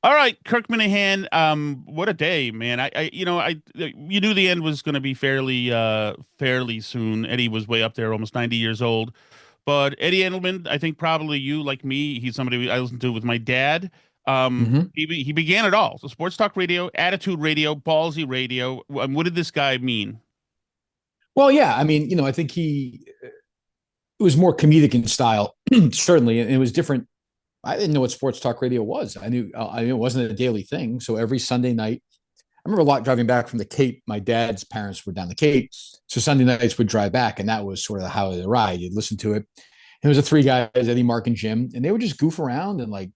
All right, Kirk Minihane. What a day, man. You knew the end was going to be fairly soon. Eddie was way up there, almost 90 years old. But Eddie Andelman, I think probably you, like me, he's somebody I listened to with my dad. Hmm. He began it all. So sports talk radio, attitude radio, ballsy radio. What did this guy mean? Well, yeah, I mean, I think he it was more comedic in style, certainly, and it was different. I didn't know what sports talk radio was. I knew it wasn't a daily thing. So every Sunday night, I remember a lot driving back from the Cape. My dad's parents were down the Cape, so Sunday nights would drive back, and that was sort of how the ride. You'd listen to it. And it was the three guys, Eddie, Mark, and Jim, and they would just goof around and like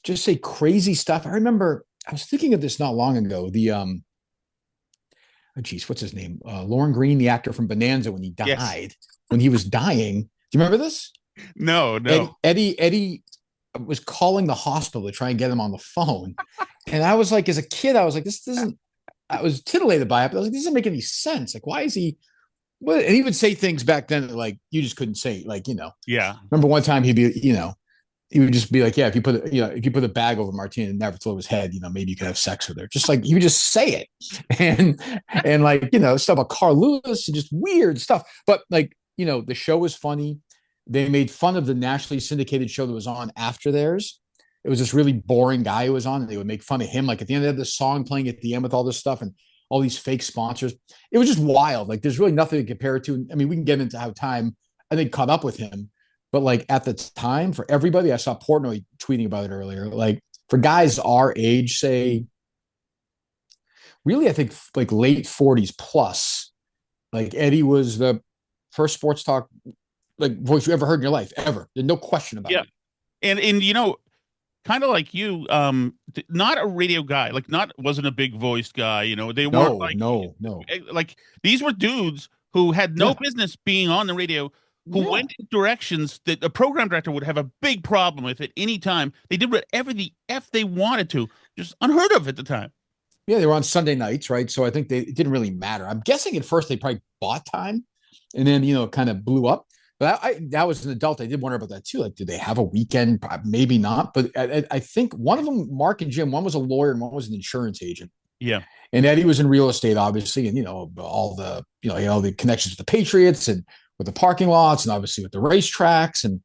just say crazy stuff. I remember I was thinking of this not long ago. Oh, geez, what's his name? Lauren Green, the actor from Bonanza, when he Yes. died, when he was dying. Do you remember this? No, Eddie, no. Eddie, Eddie was calling the hospital to try and get him on the phone. And I was like, as a kid, I was like, this doesn't, I was titillated by it, but I was like, this doesn't make any sense. Like, why is he, what? And he would say things back then that like, you just couldn't say, like, Yeah. remember one time he'd be, he would just be like, yeah, if you put a bag over Martina and never throw his head, maybe you could have sex with her. Just like he would just say it. And like, stuff about Carl Lewis and just weird stuff. But like, the show was funny. They made fun of the nationally syndicated show that was on after theirs. It was this really boring guy who was on, and they would make fun of him. Like at the end, they had this song playing at the end with all this stuff and all these fake sponsors. It was just wild. Like there's really nothing to compare it to. I mean, we can get into how time I think caught up with him, but like at the time, for everybody, I saw Portnoy tweeting about it earlier. Like for guys our age, say, really, I think like late 40s plus, like Eddie was the first sports talk like voice you ever heard in your life, ever. There's no question about Yeah. it. And kind of like you, not a radio guy, like not wasn't a big voiced guy. They weren't No, no, no. like these were dudes who had no Yeah, business being on the radio, who yeah. went in directions that a program director would have a big problem with at any time. They did whatever the F they wanted to, just unheard of at the time. Yeah, they were on Sunday nights, right? So I think it didn't really matter. I'm guessing at first they probably bought time and then, it kind of blew up. But that was an adult. I did wonder about that too. Like, did they have a weekend? Maybe not. But I think one of them, Mark and Jim, one was a lawyer and one was an insurance agent. Yeah, And Eddie was in real estate, obviously, and all the connections with the Patriots and with the parking lots, and obviously with the racetracks, and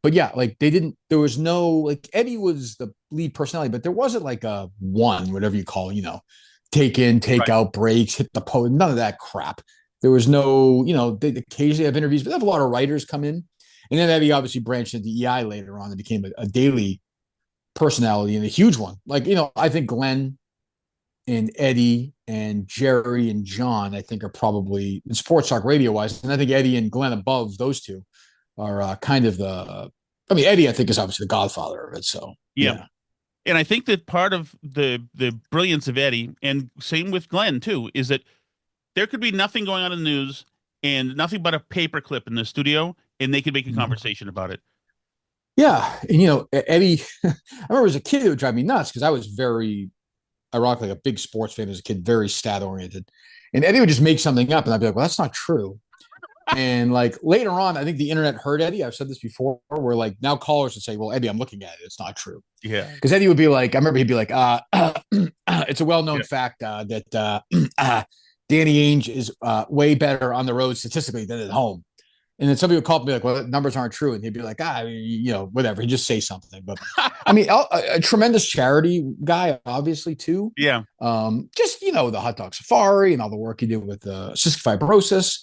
but yeah, like they didn't. There was no like Eddie was the lead personality, but there wasn't like a one, whatever you call, take in, take right. out breaks, hit the post, none of that crap. There was no, they occasionally have interviews, but they have a lot of writers come in, and then Eddie obviously branched into EI later on and became a daily personality and a huge one. Like I think Glenn and Eddie and Jerry and John, I think, are probably in sports talk radio wise. And I think Eddie and Glenn above those two are kind of the. I mean, Eddie, I think, is obviously the godfather of it. So Yeah. yeah. And I think that part of the brilliance of Eddie, and same with Glenn too, is that there could be nothing going on in the news and nothing but a paper clip in the studio, and they could make a Mhm. conversation about it. Yeah, and Eddie, I remember as a kid it would drive me nuts because I was very, ironically, a big sports fan as a kid, very stat oriented, and Eddie would just make something up, and I'd be like, "Well, that's not true." And like later on, I think the internet hurt Eddie. I've said this before, where like now callers would say, "Well, Eddie, I'm looking at it; it's not true." Yeah. Because Eddie would be like, I remember he'd be like, it's a well known Yeah. fact that Danny Ainge is way better on the road statistically than at home. And then somebody would call up and be like, well, numbers aren't true. And he'd be like, whatever. He'd just say something. But I mean, a tremendous charity guy, obviously, too. Yeah. Just, the hot dog safari and all the work he did with cystic fibrosis.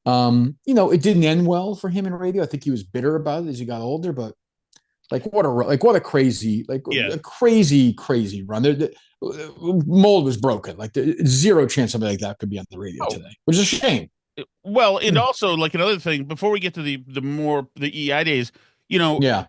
It didn't end well for him in radio. I think he was bitter about it as he got older, but what a crazy Yeah. crazy run. The mold was broken. Like zero chance something like that could be on the radio Oh, today, which is a shame. well, and also like another thing, before we get to the EI days, you know, Yeah,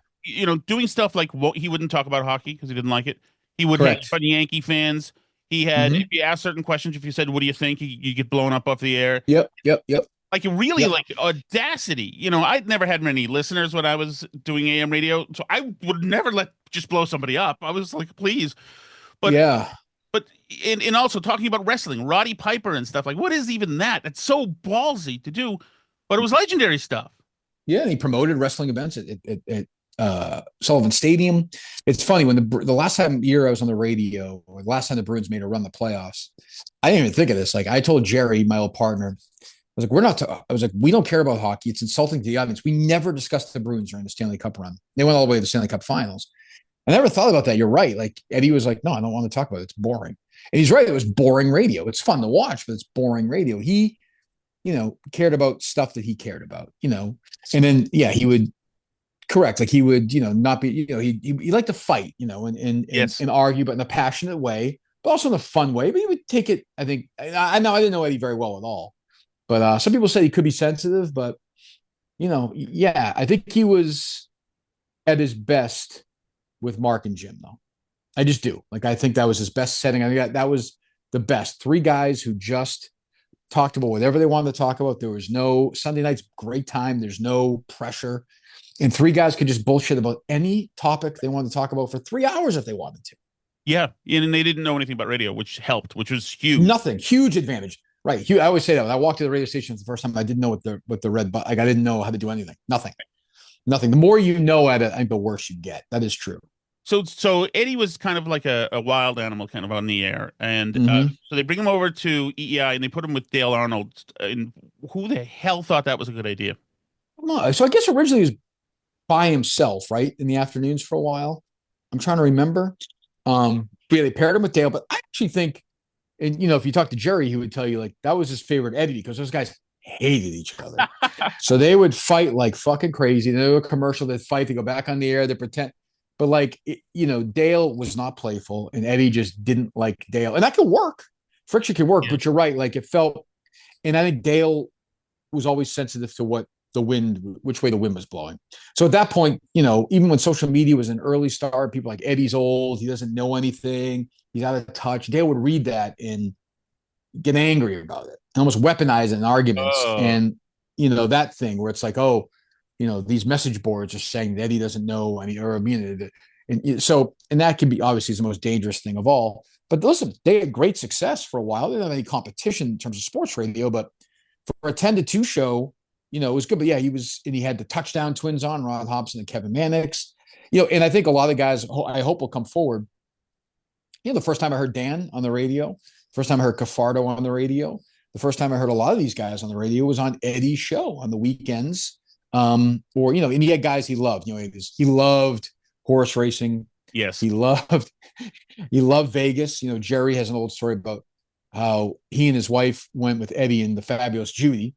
doing stuff like what he wouldn't talk about hockey because he didn't like it. He would hang up correct. on Yankee fans. He had, if Mm-hmm. you ask certain questions, if you said, "What do you think?" You get blown up off the air. Yep, yep, yep, Like really, yep. like audacity. I'd never had many listeners when I was doing AM radio, so I would never let just blow somebody up. I was like, please. But Yeah, but and also talking about wrestling, Roddy Piper and stuff like, what is even that? That's so ballsy to do, but it was legendary stuff. yeah. And he promoted wrestling events Sullivan Stadium. It's funny when the last time year I was on the radio, or the last time the Bruins made a run the playoffs, I didn't even think of this. Like I told Jerry, my old partner, I was like, I was like, we don't care about hockey. It's insulting to the audience. We never discussed the Bruins during the Stanley Cup run. They went all the way to the Stanley Cup Finals. I never thought about that. You're right. Like Eddie was like, no, I don't want to talk about it. It's boring. And he's right. It was boring radio. It's fun to watch, but it's boring radio. He, cared about stuff that he cared about, and then, yeah, he would correct. Like he would, not be, he liked to fight, Yes. and argue, but in a passionate way, but also in a fun way. But he would take it, I think, I know I didn't know Eddie very well at all, but some people say he could be sensitive, but, yeah, I think he was at his best with Mark and Jim, though. I just do. Like, I think that was his best setting. I think that was the best. Three guys who just talked about whatever they wanted to talk about. There was no Sunday night's great time. There's no pressure. And three guys could just bullshit about any topic they wanted to talk about for 3 hours if they wanted to. Yeah, and they didn't know anything about radio, which helped, which was huge. Nothing. Huge advantage. Right. I always say that when I walked to the radio station the first time, I didn't know what the red button, like I didn't know how to do anything. Nothing. Nothing. The more you know at it, I think the worse you get. That is true. So Eddie was kind of like a wild animal, kind of on the air, and Mm-hmm. so they bring him over to EEI and they put him with Dale Arnold. And who the hell thought that was a good idea? So I guess originally he was by himself, right? In the afternoons for a while. I'm trying to remember. But yeah, they paired him with Dale, but I actually think, and if you talk to Jerry, he would tell you like that was his favorite Eddie because those guys hated each other. So they would fight like fucking crazy. They do a commercial, they'd fight, they go back on the air, they pretend. But like, Dale was not playful and Eddie just didn't like Dale. And that could work. Friction can work, Yeah. but you're right. Like it felt, and I think Dale was always sensitive to which way the wind was blowing. So at that point, even when social media was an early start, people like Eddie's old, he doesn't know anything, he's out of touch. Dale would read that and get angry about it, almost weaponize it in arguments. Oh, And, that thing where it's like, oh, these message boards are saying that Eddie doesn't know any, or and that can be obviously the most dangerous thing of all. But listen, they had great success for a while. They didn't have any competition in terms of sports radio, but for a 10 to 2 show, it was good. But yeah, he had the touchdown twins on, Ron Hobson and Kevin Mannix, and I think a lot of guys, I hope will come forward. The first time I heard Dan on the radio, first time I heard Cafardo on the radio, the first time I heard a lot of these guys on the radio was on Eddie's show on the weekends. Or, and he had guys he loved, he loved horse racing. yes. He loved, he loved Vegas. Jerry has an old story about how he and his wife went with Eddie and the fabulous Judy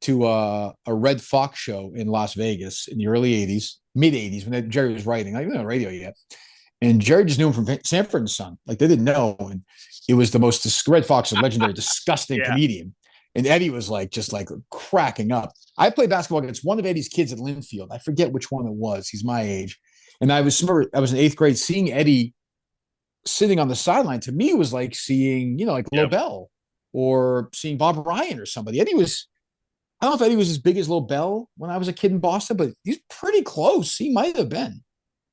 to a Red Fox show in Las Vegas in the early 80s, mid 80s, when Jerry was writing. I didn't know radio yet. And Jerry just knew him from Sanford and Son. Like they didn't know. And it was the most, Red Fox, a legendary, disgusting Yeah. comedian. And Eddie was just cracking up. I played basketball against one of Eddie's kids at Linfield. I forget which one it was. He's my age. And I was in 8th grade seeing Eddie sitting on the sideline. To me, it was like seeing, like Yeah. Lobel or seeing Bob Ryan or somebody. I don't know if Eddie was as big as Lobel when I was a kid in Boston, but he's pretty close. He might have been.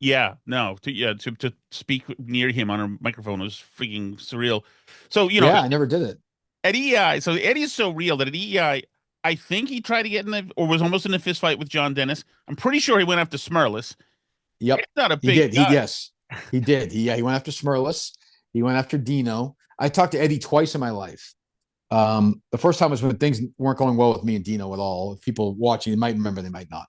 Yeah, no, to speak near him on a microphone was freaking surreal. So, Yeah, I never did it. at EI, so Eddie is so real that at EI, I think he tried to get in or was almost in a fist fight with John Dennis. I'm pretty sure he went after Smurless. Yep. He's not a He big did. guy. Yes, he did. He went after Smurless. He went after Dino. I talked to Eddie twice in my life. The first time was when things weren't going well with me and Dino at all. If people watching, they might remember, they might not.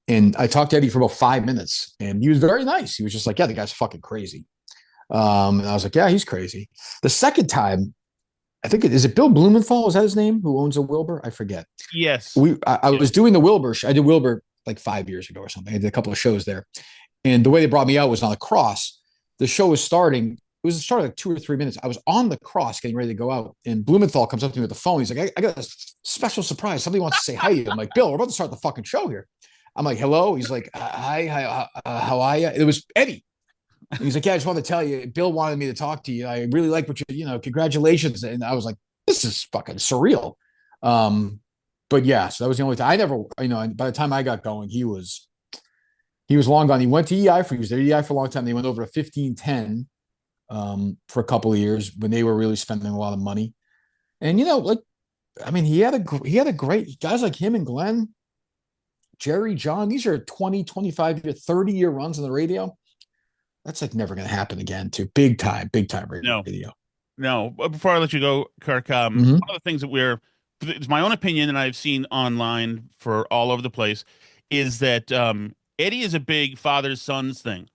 And I talked to Eddie for about 5 minutes, and he was very nice. He was just like, "Yeah, the guy's fucking crazy." And I was like, "Yeah, he's crazy." The second time, I think is it Bill Blumenthal? Is that his name? Who owns a Wilbur? I forget. Yes. I was doing the Wilbur. I did Wilbur like 5 years ago or something. I did a couple of shows there, and the way they brought me out was on the cross. The show was starting. It was starting like 2 or 3 minutes. I was on the cross getting ready to go out, and Blumenthal comes up to me with the phone. He's like, I got a special surprise. Somebody wants to say hi to you. I'm like, Bill, we're about to start the fucking show here. I'm like, hello. He's like, hi, how are you? It was Eddie. And he's like, yeah, I just wanted to tell you, Bill wanted me to talk to you. I really like what congratulations. And I was like, this is fucking surreal. But yeah, so that was the only time I never, by the time I got going, he was long gone. He went to EI he was at EI for a long time. They went over to 1510 for a couple of years when they were really spending a lot of money. And he had a great guys like him and Glenn Jerry, John, these are 20, 25-year, 30-year runs on the radio. That's like never going to happen again, too. Big time No, radio. no. But before I let you go, Kirk, Mm-hmm. one of the things that it's my own opinion, and I've seen online for all over the place, is that Eddie is a big father sons thing.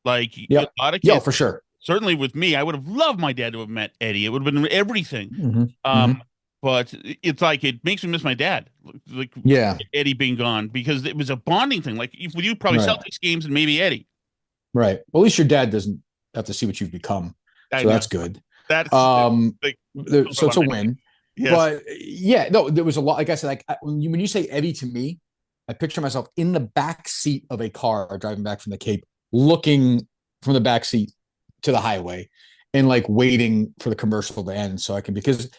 Like a Yep. lot of Yo, kids, for sure. certainly with me, I would have loved my dad to have met Eddie. It would have been everything. Mm-hmm. Um, Mm-hmm. but it's like it makes me miss my dad, like Yeah. Eddie being gone, because it was a bonding thing. Like with you, probably Right. Celtics games and maybe Eddie. Right. Well, at least your dad doesn't have to see what you've become. I So know that's good. that's Um, like so it's a win. yes, But yeah, no, there was a lot. Like I said, like when you say Eddie to me, I picture myself in the back seat of a car driving back from the Cape, looking from the back seat to the highway, and like waiting for the commercial to end so I can, because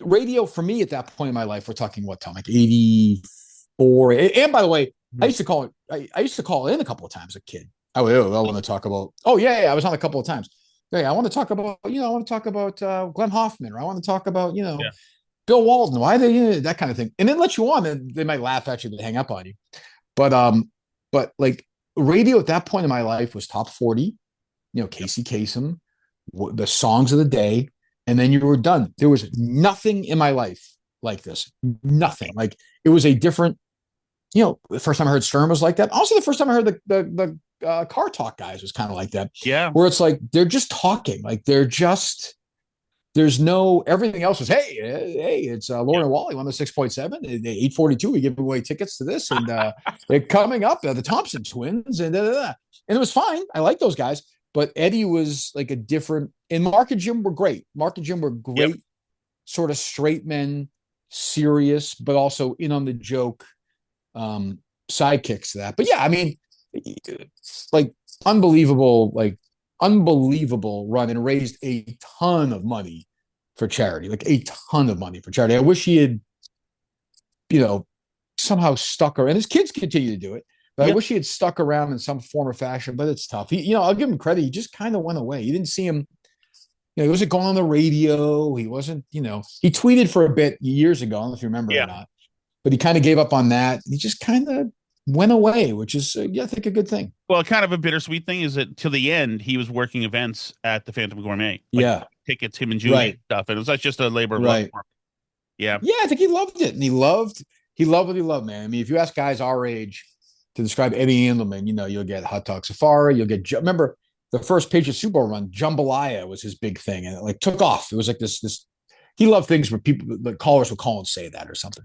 radio for me at that point in my life, we're talking what time, like 84. And by the way, I used to call it. I used to call in a couple of times as a kid. I want to talk about. Oh yeah, I was on a couple of times. Yeah, I want to talk about. I want to talk about Glenn Hoffman, or I want to talk about yeah, Bill Walton. Why they that kind of thing, and then let you on, and they might laugh at you, they hang up on you. But like radio at that point in my life was top 40. Casey Kasem, the songs of the day, and then you were done. There was nothing in my life like this. Nothing. Like it was a different. The first time I heard Stern was like that. Also, the first time I heard the Car Talk guys was kind of like that, yeah, where it's like they're just talking, like there's no, everything else was, hey, it's Lauren and Wally, 106.7, 842. We give away tickets to this, and they're coming up, the Thompson twins, and and it was fine. I like those guys, but Eddie was like a different. And Mark and Jim were great. Mark and Jim were yep. great, sort of straight men, serious, but also in on the joke sidekicks to that. But yeah, I mean, like unbelievable run, and raised a ton of money for charity, like a ton of money for charity. I wish he had, somehow stuck around. And his kids continue to do it, but I Yeah. wish he had stuck around in some form or fashion. But it's tough. I'll give him credit. He just kind of went away. You didn't see him. He wasn't going on the radio. He wasn't. He tweeted for a bit years ago. I don't know if you remember or Yeah. not, but he kind of gave up on that. He just kind of went away, which is, I think, a good thing. Well, kind of a bittersweet thing is that till the end, he was working events at the Phantom Gourmet, like Yeah. tickets, him and Julie and Right. stuff. And it was like just a labor of love Right. for him. Yeah. Yeah, I think he loved it, and he loved what he loved, man. I mean, if you ask guys our age to describe Eddie Andelman, you'll get Hot Dog Safari, you'll get. Remember the first Patriots Super Bowl run, Jambalaya was his big thing, and it like took off. It was like this. He loved things where the callers would call and say that or something.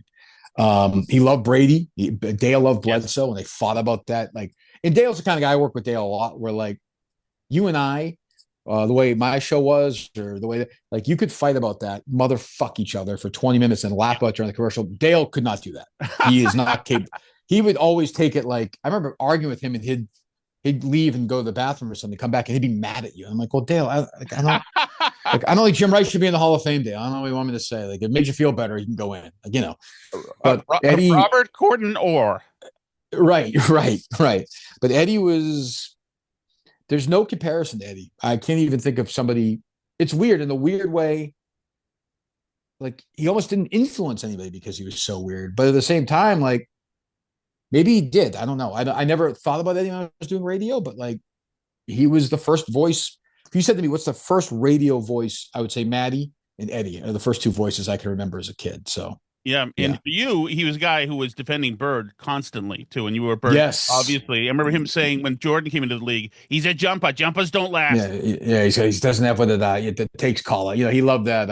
He loved Brady. Dale loved Bledsoe, and they fought about that. Like, and Dale's the kind of guy, I work with Dale a lot, where like you and I, the way my show was, or the way that, like, you could fight about that, motherfuck each other for 20 minutes and laugh about during the commercial. Dale could not do that. He is not capable. He would always take it like, I remember arguing with him, and he'd leave and go to the bathroom or something, come back, and he'd be mad at you. And I'm like, well, Dale, I don't I don't think Jim Rice should be in the Hall of Fame, Dale. I don't know what you want me to say. Like, if it made you feel better, you can go in. But Eddie, Robert Corden Orr. right. But Eddie was. There's no comparison to Eddie. I can't even think of somebody. It's weird in the weird way. Like, he almost didn't influence anybody because he was so weird. But at the same time, like, maybe he did. I don't know. I never thought about Eddie when I was doing radio, but like, he was the first voice. If you said to me, what's the first radio voice, I would say Maddie and Eddie are the first two voices I can remember as a kid. So, Yeah. And yeah. for you, he was a guy who was defending Bird constantly, too. And you were a Bird, Yes. obviously. I remember him saying when Jordan came into the league, he's a jumper. Jumpers don't last. Yeah. He doesn't have what it takes call. He loved that.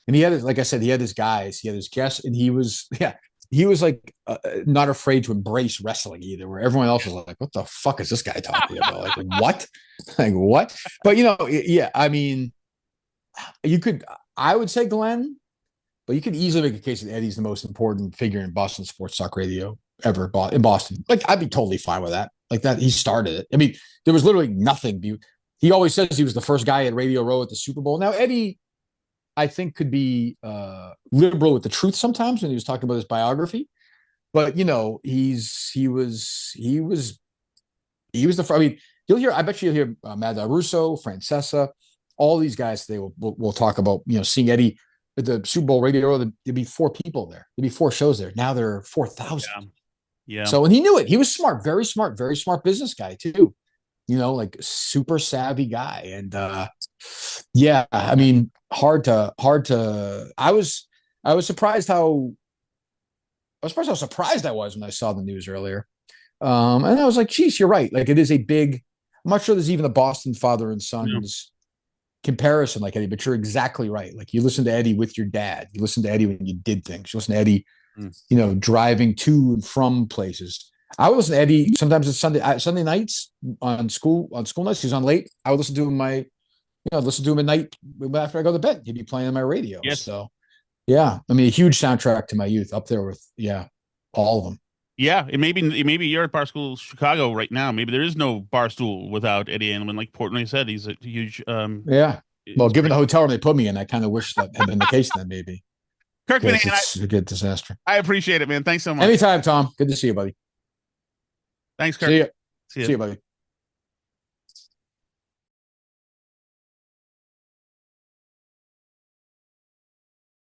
And he had, like I said, he had his guys, he had his guests, and he was like not afraid to embrace wrestling either, where everyone else was like, what the fuck is this guy talking about? Like, what? Like, what? But, yeah, I mean, I would say Glenn, but you could easily make a case that Eddie's the most important figure in Boston sports talk radio ever in Boston. Like, I'd be totally fine with that. Like that, he started it. I mean, there was literally nothing. He always says he was the first guy at Radio Row at the Super Bowl. Now, Eddie, I think, could be liberal with the truth sometimes when he was talking about his biography, but he was the. I mean, I bet you'll hear Mad Dog Russo, Francesa, all these guys. They will talk about seeing Eddie at the Super Bowl radio. There'd be 4 people there. There'd be 4 shows there. Now there are 4,000. Yeah. Yeah. So, and he knew it. He was smart, very smart business guy too. Like super savvy guy. And yeah, I mean, hard to. I was surprised how surprised I was when I saw the news earlier. And I was like, geez, you're right. Like it is a big. I'm not sure there's even a Boston father and Yeah. sons comparison like Eddie, but you're exactly right. Like you listen to Eddie with your dad. You listen to Eddie when you did things. You listen to Eddie, Mm. driving to and from places. I would listen to Eddie sometimes it's Sunday nights on school nights. He's on late. I would listen to him listen to him at night after I go to bed. He'd be playing on my radio. Yes. So yeah, I mean a huge soundtrack to my youth up there with all of them. Yeah, maybe you're at Barstool Chicago right now. Maybe there is no Barstool without Eddie Andelman. Like Portnoy said, he's a huge Yeah. Well, given the inspiration. hotel room they put me in, I kind of wish that had been the case then maybe Kirk because Minihane, it's a good disaster. I appreciate it, man. Thanks so much. Anytime, Tom. Good to see you, buddy. Thanks, Kirk. See you. See See you. you, buddy.